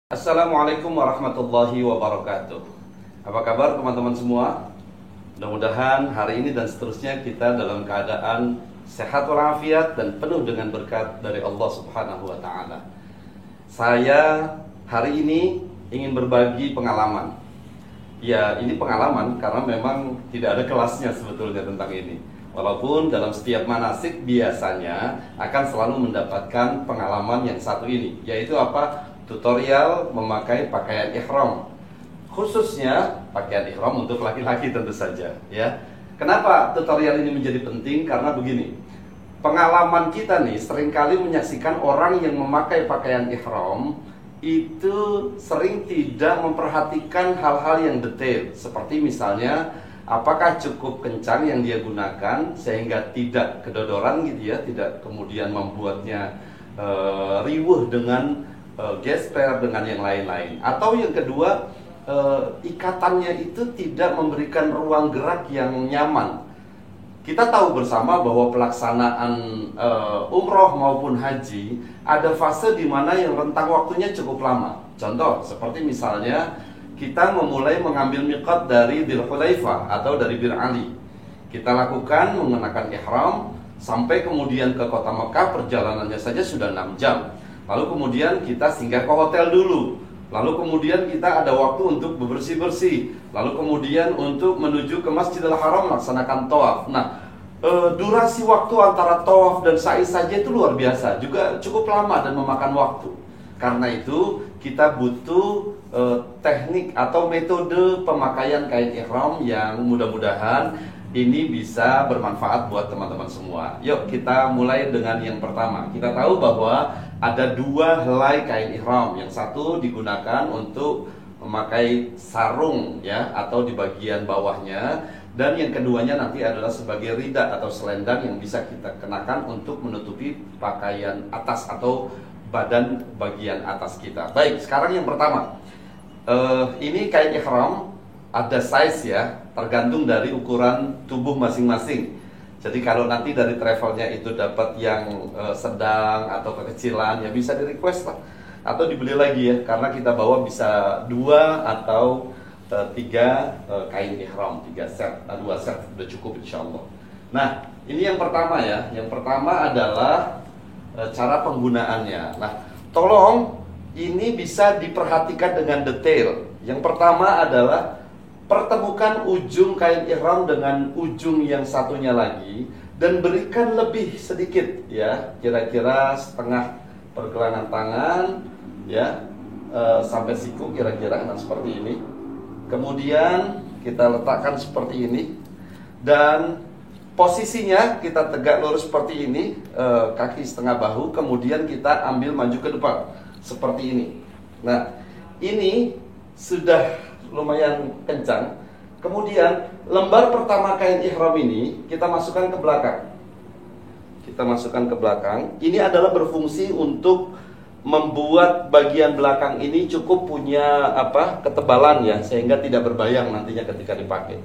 Assalamualaikum warahmatullahi wabarakatuh. Apa kabar teman-teman semua? Mudah-mudahan hari ini dan seterusnya kita dalam keadaan sehat walafiat dan penuh dengan berkat dari Allah Subhanahu wa taala. Saya hari ini ingin berbagi pengalaman. Ya, ini pengalaman karena memang tidak ada kelasnya sebetulnya tentang ini. Walaupun dalam setiap manasik biasanya akan selalu mendapatkan pengalaman yang satu ini, yaitu apa? Tutorial memakai pakaian ihram, khususnya pakaian ihram untuk laki-laki tentu saja, ya. Kenapa tutorial ini menjadi penting? Karena begini, pengalaman kita nih seringkali menyaksikan orang yang memakai pakaian ihram itu sering tidak memperhatikan hal-hal yang detail, seperti misalnya apakah cukup kencang yang dia gunakan sehingga tidak kedodoran gitu ya, tidak kemudian membuatnya riweuh dengan gesper dengan yang lain-lain. Atau yang kedua, ikatannya itu tidak memberikan ruang gerak yang nyaman. Kita tahu bersama bahwa pelaksanaan umroh maupun haji ada fase di mana yang rentang waktunya cukup lama. Contoh seperti misalnya kita memulai mengambil miqat dari Dzul Hulaifah atau dari Bir Ali. Kita lakukan mengenakan ihram sampai kemudian ke kota Mekah, perjalanannya saja sudah 6 jam. Lalu kemudian kita singgah ke hotel dulu. Lalu kemudian kita ada waktu untuk bersih-bersih. Lalu kemudian untuk menuju ke Masjidil Haram melaksanakan tawaf. Nah, durasi waktu antara tawaf dan sa'i saja itu luar biasa, juga cukup lama dan memakan waktu. Karena itu kita butuh teknik atau metode pemakaian kain ihram yang mudah-mudahan ini bisa bermanfaat buat teman-teman semua. Yuk kita mulai dengan yang pertama. Kita tahu bahwa ada dua helai kain ihram. Yang satu digunakan untuk memakai sarung ya, atau di bagian bawahnya. Dan yang keduanya nanti adalah sebagai rida atau selendang yang bisa kita kenakan untuk menutupi pakaian atas atau badan bagian atas kita. Baik, sekarang yang pertama. Ini kain ihram ada size ya, tergantung dari ukuran tubuh masing-masing. Jadi kalau nanti dari travelnya itu dapat yang sedang atau kekecilan, ya bisa di request lah, atau dibeli lagi ya, karena kita bawa bisa 2 atau 3 kain ihram, 3 set, 2 set sudah cukup insya Allah. Nah ini yang pertama ya, yang pertama adalah cara penggunaannya. Nah tolong ini bisa diperhatikan dengan detail. Yang pertama adalah pertemukan ujung kain ihram dengan ujung yang satunya lagi dan berikan lebih sedikit ya, kira-kira setengah pergelangan tangan ya, sampai siku kira-kira. Nah seperti ini. Kemudian kita letakkan seperti ini dan posisinya kita tegak lurus seperti ini, kaki setengah bahu. Kemudian kita ambil maju ke depan seperti ini. Nah ini sudah lumayan kencang. Kemudian lembar pertama kain ihram ini kita masukkan ke belakang. Kita masukkan ke belakang. Ini adalah berfungsi untuk membuat bagian belakang ini cukup punya ketebalan ya, sehingga tidak berbayang nantinya ketika dipakai.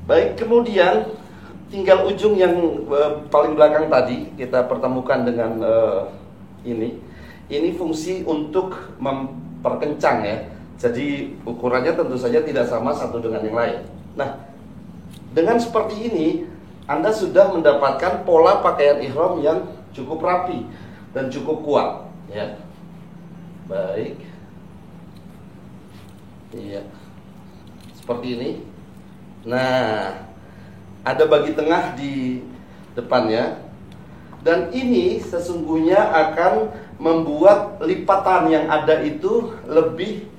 Baik, kemudian tinggal ujung yang paling belakang tadi kita pertemukan dengan ini. Ini fungsi untuk memperkencang ya. Jadi ukurannya tentu saja tidak sama satu dengan yang lain. Nah, dengan seperti ini Anda sudah mendapatkan pola pakaian ihram yang cukup rapi dan cukup kuat ya. Baik. Iya. Seperti ini. Nah, ada bagi tengah di depannya. Dan ini sesungguhnya akan membuat lipatan yang ada itu lebih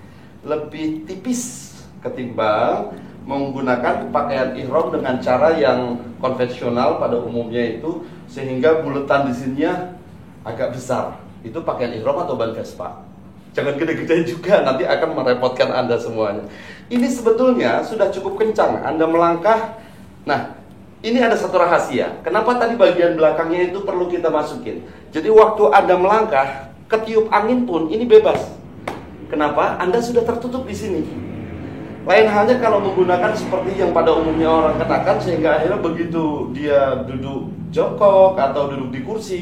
tipis ketimbang menggunakan pakaian ihram dengan cara yang konvensional pada umumnya itu, sehingga buletan di sininya agak besar. Itu pakaian ihram atau ban Vespa. Jangan gede-gede juga, nanti akan merepotkan Anda semuanya. Ini sebetulnya sudah cukup kencang Anda melangkah. Nah, ini ada satu rahasia. Kenapa tadi bagian belakangnya itu perlu kita masukin? Jadi waktu Anda melangkah, ketiup angin pun ini bebas. Kenapa? Anda sudah tertutup di sini. Lain halnya kalau menggunakan seperti yang pada umumnya orang kenakan, sehingga akhirnya begitu dia duduk jongkok atau duduk di kursi,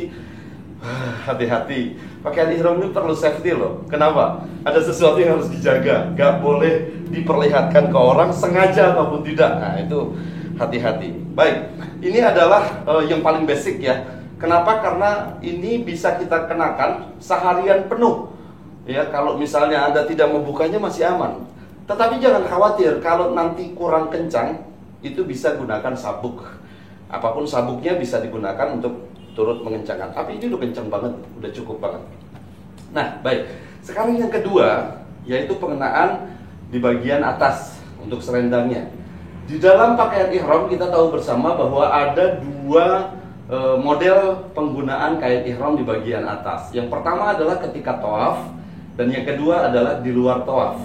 Hati-hati, pakaian ihram ini perlu safety loh. Kenapa? Ada sesuatu yang harus dijaga, gak boleh diperlihatkan ke orang sengaja ataupun tidak. Nah itu hati-hati. Baik, ini adalah yang paling basic ya. Kenapa? Karena ini bisa kita kenakan seharian penuh. Ya, kalau misalnya Anda tidak membukanya masih aman. Tetapi jangan khawatir kalau nanti kurang kencang, itu bisa gunakan sabuk. Apapun sabuknya bisa digunakan untuk turut mengencangkan. Tapi ini udah kencang banget, udah cukup banget. Nah, baik. Sekarang yang kedua, yaitu pengenaan di bagian atas untuk selendangnya. Di dalam pakaian ihram kita tahu bersama bahwa ada dua model penggunaan kain ihram di bagian atas. Yang pertama adalah ketika tawaf, dan yang kedua adalah di luar tawaf.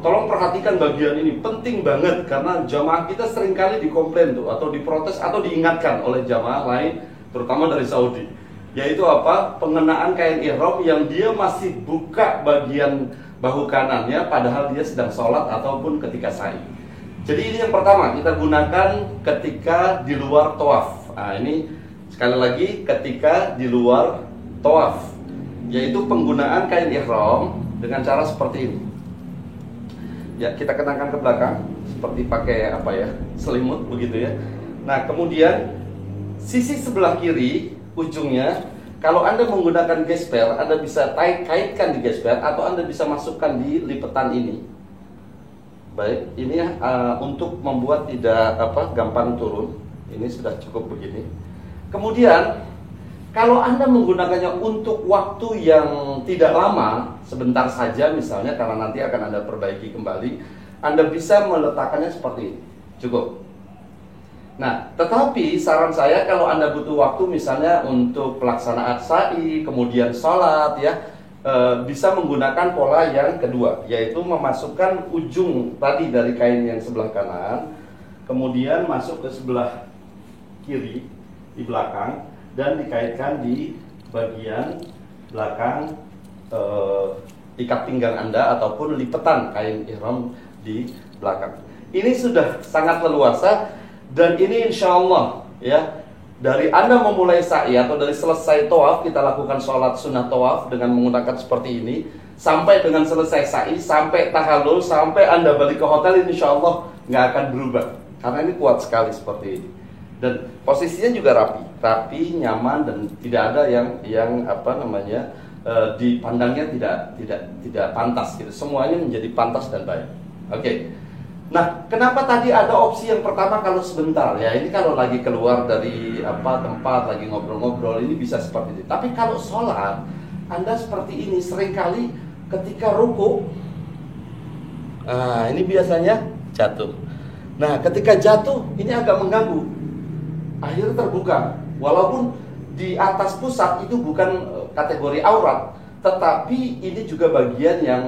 Tolong perhatikan bagian ini, penting banget karena jamaah kita seringkali dikomplain tuh atau diprotes atau diingatkan oleh jamaah lain, terutama dari Saudi, yaitu apa? Pengenaan kain ihram yang dia masih buka bagian bahu kanannya padahal dia sedang sholat ataupun ketika sa'i. Jadi ini yang pertama kita gunakan ketika di luar tawaf. Nah ini sekali lagi ketika di luar tawaf, yaitu penggunaan kain ihram dengan cara seperti ini. Ya, kita kenakan ke belakang seperti pakai apa ya, selimut begitu ya. Nah kemudian sisi sebelah kiri ujungnya, kalau Anda menggunakan gesper, Anda bisa kaitkan di gesper atau Anda bisa masukkan di lipatan ini. Baik, ini untuk membuat tidak gampang turun. Ini sudah cukup begini. Kemudian kalau Anda menggunakannya untuk waktu yang tidak lama, sebentar saja misalnya karena nanti akan Anda perbaiki kembali, Anda bisa meletakkannya seperti ini. Cukup. Nah, tetapi saran saya kalau Anda butuh waktu misalnya untuk pelaksanaan sa'i, kemudian sholat ya, bisa menggunakan pola yang kedua, yaitu memasukkan ujung tadi dari kain yang sebelah kanan, kemudian masuk ke sebelah kiri di belakang dan dikaitkan di bagian belakang ikat pinggang Anda ataupun lipatan kain ihram di belakang. Ini sudah sangat leluasa. Dan ini insya Allah ya, dari Anda memulai sa'i atau dari selesai tawaf, kita lakukan sholat sunnah tawaf dengan menggunakan seperti ini, sampai dengan selesai sa'i, sampai tahallul, sampai Anda balik ke hotel, insya Allah nggak akan berubah karena ini kuat sekali seperti ini. Dan posisinya juga rapi, nyaman, dan tidak ada yang dipandangnya tidak pantas gitu. Semuanya menjadi pantas dan baik. Oke. Nah, kenapa tadi ada opsi yang pertama kalau sebentar ya? Ini kalau lagi keluar dari tempat lagi ngobrol-ngobrol ini bisa seperti ini. Tapi kalau sholat, Anda seperti ini seringkali ketika ruku, ini biasanya jatuh. Nah, ketika jatuh ini agak mengganggu. Akhirnya terbuka. Walaupun di atas pusat itu bukan kategori aurat, tetapi ini juga bagian yang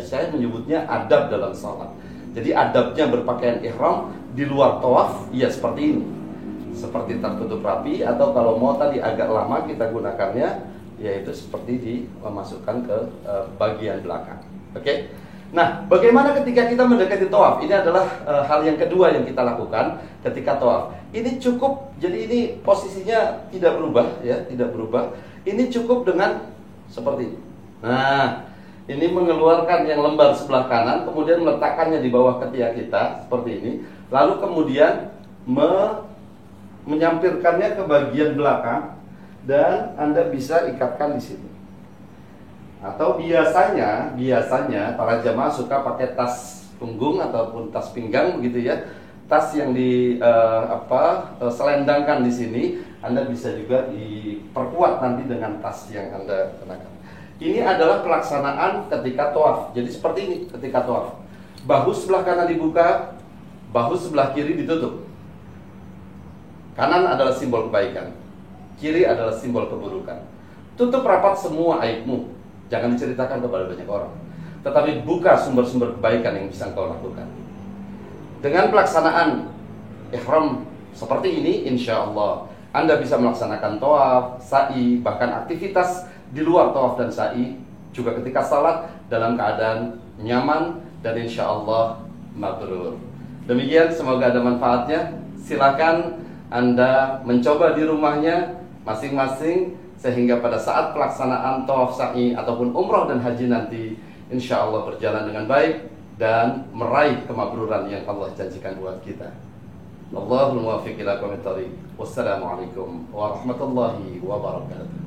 saya menyebutnya adab dalam sholat. Jadi adabnya berpakaian ihram di luar tawaf, ya seperti ini, seperti tertutup rapi, atau kalau mau tadi agak lama kita gunakannya, yaitu seperti dimasukkan ke bagian belakang. Oke. Nah, bagaimana ketika kita mendekati tawaf? Ini adalah hal yang kedua yang kita lakukan ketika tawaf. Ini cukup, jadi ini posisinya tidak berubah ya, tidak berubah. Ini cukup dengan seperti ini. Nah, ini mengeluarkan yang lembar sebelah kanan, kemudian meletakkannya di bawah ketiak kita seperti ini. Lalu kemudian menyampirkannya ke bagian belakang dan Anda bisa ikatkan di sini. Atau biasanya para jamaah suka pakai tas punggung ataupun tas pinggang begitu ya. Tas yang selendangkan di sini, Anda bisa juga diperkuat nanti dengan tas yang Anda kenakan. Ini adalah pelaksanaan ketika tawaf. Jadi seperti ini ketika tawaf. Bahu sebelah kanan dibuka, bahu sebelah kiri ditutup. Kanan adalah simbol kebaikan, kiri adalah simbol keburukan. Tutup rapat semua aibmu. Jangan diceritakan kepada banyak orang, tetapi buka sumber-sumber kebaikan yang bisa engkau lakukan. Dengan pelaksanaan ihram seperti ini, insya Allah Anda bisa melaksanakan tawaf, sa'i, bahkan aktivitas di luar tawaf dan sa'i, juga ketika salat dalam keadaan nyaman dan insya Allah mabrur. Demikian, semoga ada manfaatnya. Silakan Anda mencoba di rumahnya, masing-masing, sehingga pada saat pelaksanaan tawaf sa'i ataupun umrah dan haji nanti insya Allah berjalan dengan baik dan meraih kemakruran yang Allah janjikan buat kita. Allahul muwaffiq ila aqwamit thoriq. Wassalamualaikum warahmatullahi wabarakatuh.